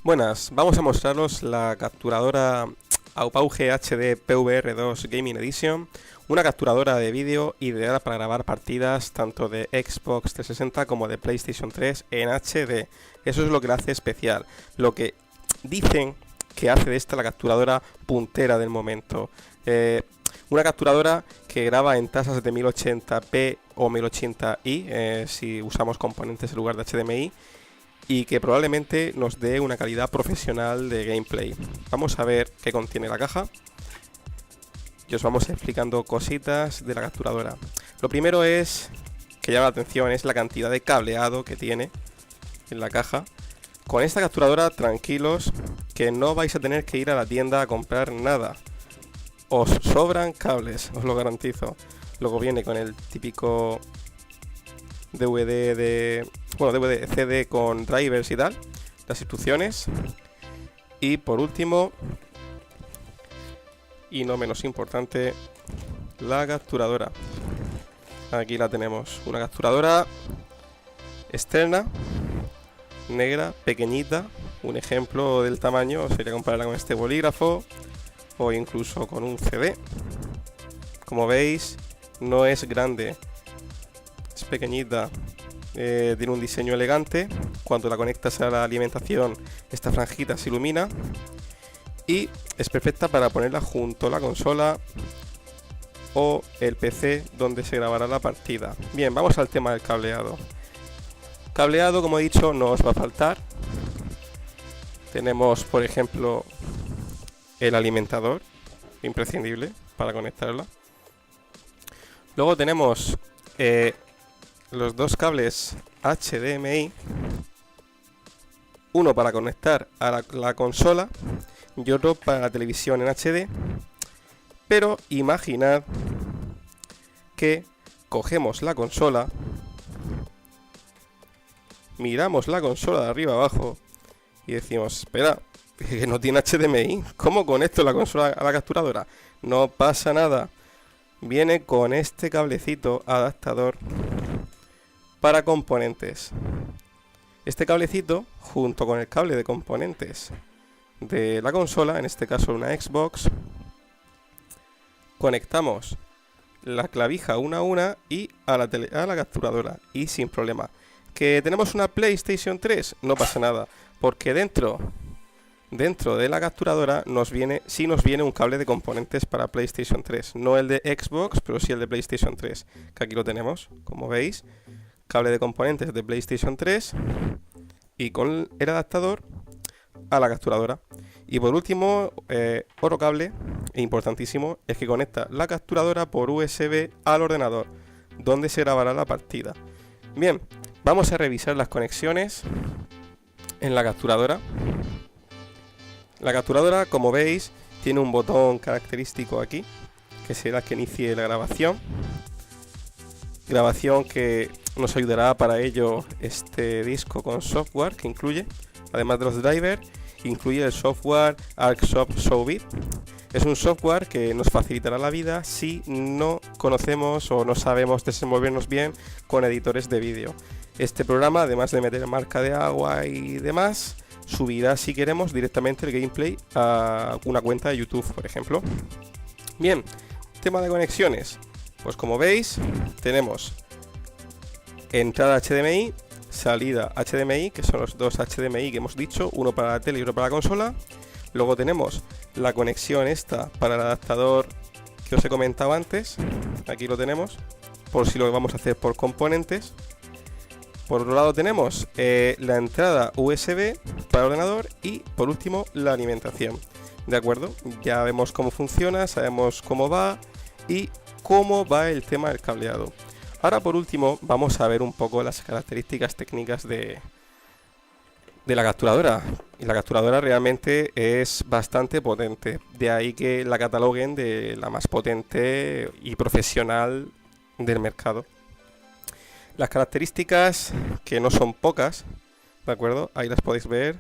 Buenas, vamos a mostraros la capturadora Aupauge HD PVR2 Gaming Edition, una capturadora de vídeo ideal para grabar partidas tanto de Xbox 360 como de PlayStation 3 en HD. Eso es lo que la hace especial, lo que dicen que hace de esta la capturadora puntera del momento. Una capturadora que graba en tasas de 1080p o 1080i si usamos componentes en lugar de HDMI, y que probablemente nos dé una calidad profesional de gameplay. Vamos a ver qué contiene la caja y os vamos explicando cositas de la capturadora. Lo primero que llama la atención es la cantidad de cableado que tiene en la caja. Con esta capturadora, tranquilos, que no vais a tener que ir a la tienda a comprar nada. Os sobran cables, os lo garantizo. Luego viene con el típico DVD CD con drivers y tal, las instrucciones, y por último y no menos importante, la capturadora. Aquí la tenemos, una capturadora externa, negra, pequeñita. Un ejemplo del tamaño sería compararla con este bolígrafo o incluso con un CD. Como veis, no es grande, es pequeñita. Tiene un diseño elegante. Cuando la conectas a la alimentación, esta franjita se ilumina y es perfecta para ponerla junto a la consola o el PC donde se grabará la partida. Bien, vamos al tema del cableado. Cableado, como he dicho, no os va a faltar. Tenemos, por ejemplo, el alimentador, imprescindible para conectarla. Luego tenemos los dos cables HDMI, uno para conectar a la consola y otro para la televisión en HD. Pero imaginad que cogemos la consola, miramos la consola de arriba abajo y decimos: espera, que no tiene HDMI, ¿cómo conecto la consola a la capturadora? No pasa nada, viene con este cablecito adaptador para componentes. Este cablecito, junto con el cable de componentes de la consola, en este caso una Xbox, conectamos la clavija una a una y a la capturadora, y sin problema. ¿Que tenemos una PlayStation 3? No pasa nada, porque dentro de la capturadora nos viene un cable de componentes para PlayStation 3. No el de Xbox, pero sí el de PlayStation 3, que aquí lo tenemos, como veis. Cable de componentes de PlayStation 3 y con el adaptador a la capturadora. Y por último, otro cable importantísimo es que conecta la capturadora por USB al ordenador, donde se grabará la partida. Bien, vamos a revisar las conexiones en la capturadora. La capturadora, como veis, tiene un botón característico aquí, que será que inicie la grabación. Grabación que nos ayudará para ello este disco con software que incluye, además de los drivers, incluye el software ArcSoft Showbit. Es un software que nos facilitará la vida si no conocemos o no sabemos desenvolvernos bien con editores de vídeo. Este programa, además de meter marca de agua y demás, subirá, si queremos, directamente el gameplay a una cuenta de YouTube, por ejemplo. Bien, tema de conexiones. Pues como veis, tenemos entrada HDMI, salida HDMI, que son los dos HDMI que hemos dicho, uno para la tele y otro para la consola. Luego tenemos la conexión esta para el adaptador que os he comentado antes, aquí lo tenemos, por si lo vamos a hacer por componentes. Por otro lado tenemos la entrada USB para el ordenador y por último la alimentación. ¿De acuerdo? Ya vemos cómo funciona, sabemos cómo va y cómo va el tema del cableado. Ahora por último vamos a ver un poco las características técnicas de la capturadora. Y la capturadora realmente es bastante potente, de ahí que la cataloguen de la más potente y profesional del mercado. Las características, que no son pocas, ¿de acuerdo? Ahí las podéis ver,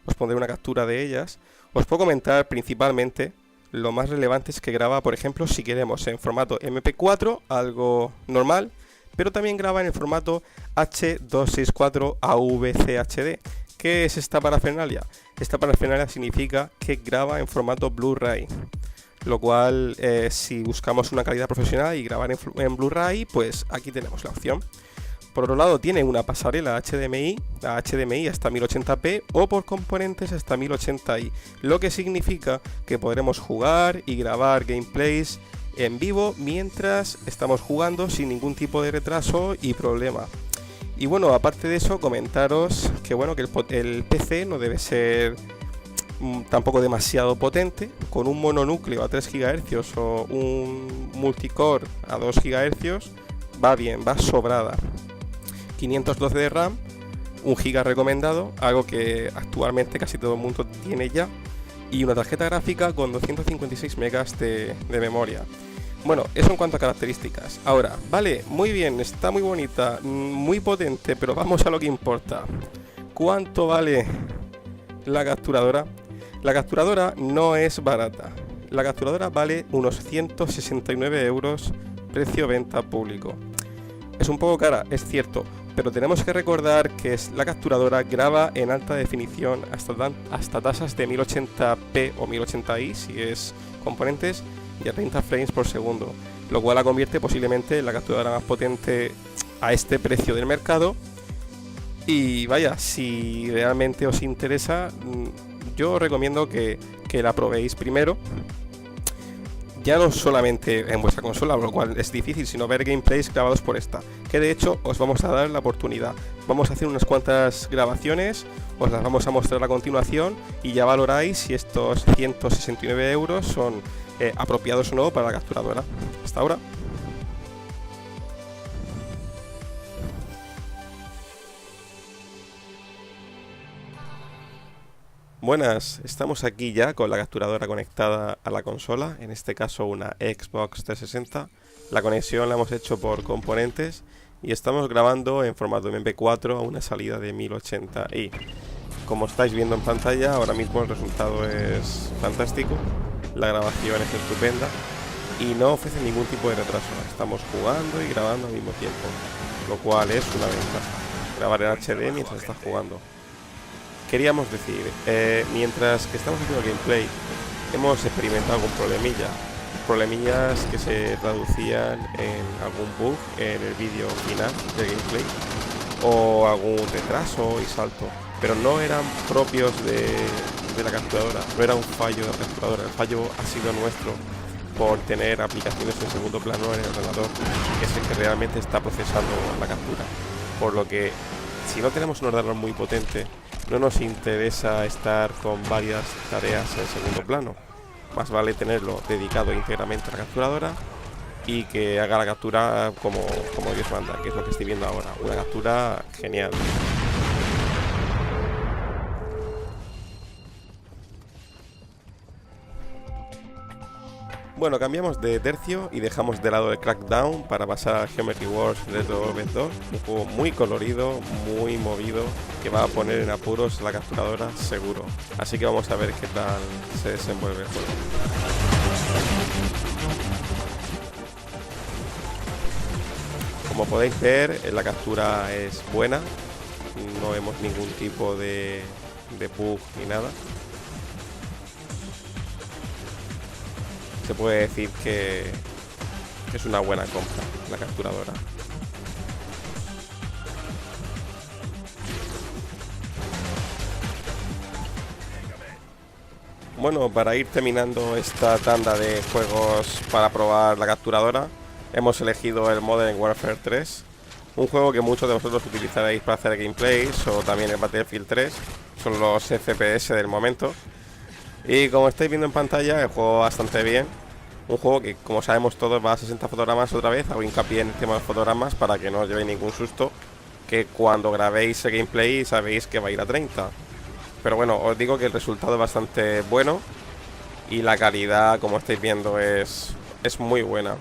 os pondré una captura de ellas. Os puedo comentar principalmente lo más relevante es que graba, por ejemplo, si queremos en formato MP4, algo normal, pero también graba en el formato H264 AVCHD, ¿Qué es esta parafernalia? Esta parafernalia significa que graba en formato Blu-ray, lo cual si buscamos una calidad profesional y grabar en Blu-ray, pues aquí tenemos la opción. Por otro lado, tiene una pasarela HDMI, la HDMI hasta 1080p o por componentes hasta 1080i, lo que significa que podremos jugar y grabar gameplays en vivo mientras estamos jugando sin ningún tipo de retraso y problema. Y bueno, aparte de eso, comentaros que bueno, que el PC no debe ser tampoco demasiado potente. Con un mononúcleo a 3 GHz o un multicore a 2 GHz va bien, va sobrada. 512 de RAM, 1 GB recomendado, algo que actualmente casi todo el mundo tiene ya, y una tarjeta gráfica con 256 MB de memoria. Bueno, eso en cuanto a características. Ahora, vale, muy bien, está muy bonita, muy potente, pero vamos a lo que importa. ¿Cuánto vale la capturadora? La capturadora no es barata. La capturadora vale unos 169 euros, precio venta público. Es un poco cara, es cierto, pero tenemos que recordar que la capturadora graba en alta definición hasta tasas de 1080p o 1080i si es componentes y a 30 frames por segundo, lo cual la convierte posiblemente en la capturadora más potente a este precio del mercado. Y vaya, si realmente os interesa, yo os recomiendo que la probéis primero. Ya no solamente en vuestra consola, lo cual es difícil, sino ver gameplays grabados por esta, que de hecho os vamos a dar la oportunidad. Vamos a hacer unas cuantas grabaciones, os las vamos a mostrar a continuación y ya valoráis si estos 169 euros son apropiados o no para la capturadora. Hasta ahora. Buenas, estamos aquí ya con la capturadora conectada a la consola, en este caso una Xbox 360. La conexión la hemos hecho por componentes y estamos grabando en formato MP4 a una salida de 1080i. Como estáis viendo en pantalla, ahora mismo el resultado es fantástico, la grabación es estupenda y no ofrece ningún tipo de retraso. Estamos jugando y grabando al mismo tiempo, lo cual es una ventaja, grabar en HD mientras estás jugando. Queríamos decir, mientras que estamos haciendo gameplay, hemos experimentado algún problemillas que se traducían en algún bug en el vídeo final del gameplay o algún retraso y salto, pero no eran propios de la capturadora, no era un fallo de la capturadora, el fallo ha sido nuestro por tener aplicaciones en segundo plano en el ordenador, que es el que realmente está procesando la captura, por lo que si no tenemos un ordenador muy potente, no nos interesa estar con varias tareas en segundo plano. Más vale tenerlo dedicado íntegramente a la capturadora y que haga la captura como Dios manda, que es lo que estoy viendo ahora. Una captura genial. Bueno, cambiamos de tercio y dejamos de lado el Crackdown para pasar a Geometry Wars Retro Orbit 2, un juego muy colorido, muy movido, que va a poner en apuros la capturadora seguro. Así que vamos a ver qué tal se desenvuelve el juego. Como podéis ver, la captura es buena, no vemos ningún tipo de bug ni nada. Se puede decir que es una buena compra la capturadora. Bueno, para ir terminando esta tanda de juegos para probar la capturadora, hemos elegido el Modern Warfare 3, un juego que muchos de vosotros utilizaréis para hacer gameplays, o también el Battlefield 3, son los FPS del momento. Y como estáis viendo en pantalla, el juego bastante bien. Un juego que, como sabemos todos, va a 60 fotogramas otra vez. Hago hincapié en el tema de los fotogramas para que no os llevéis ningún susto, que cuando grabéis el gameplay sabéis que va a ir a 30. Pero bueno, os digo que el resultado es bastante bueno y la calidad, como estáis viendo, es muy buena.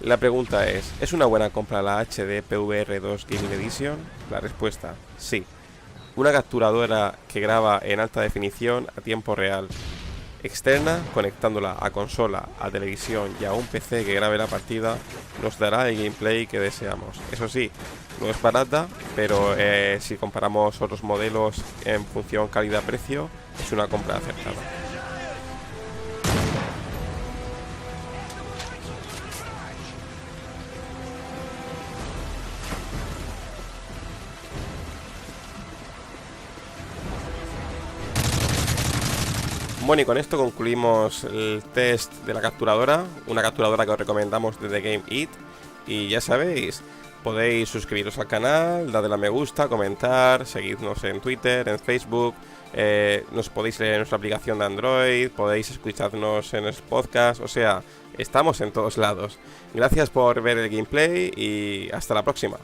La pregunta ¿es una buena compra la HD PVR 2 Gaming Edition? La respuesta, sí. una capturadora que graba en alta definición a tiempo real, externa, conectándola a consola, a televisión y a un PC que grabe la partida, nos dará el gameplay que deseamos. Eso sí, no es barata, pero si comparamos otros modelos en función calidad-precio, es una compra acertada. Bueno, y con esto concluimos el test de la capturadora, una capturadora que os recomendamos desde Game It. Y ya sabéis, podéis suscribiros al canal, darle a me gusta, comentar, seguidnos en Twitter, en Facebook, nos podéis leer en nuestra aplicación de Android, podéis escucharnos en el podcast, o sea, estamos en todos lados. Gracias por ver el gameplay y hasta la próxima.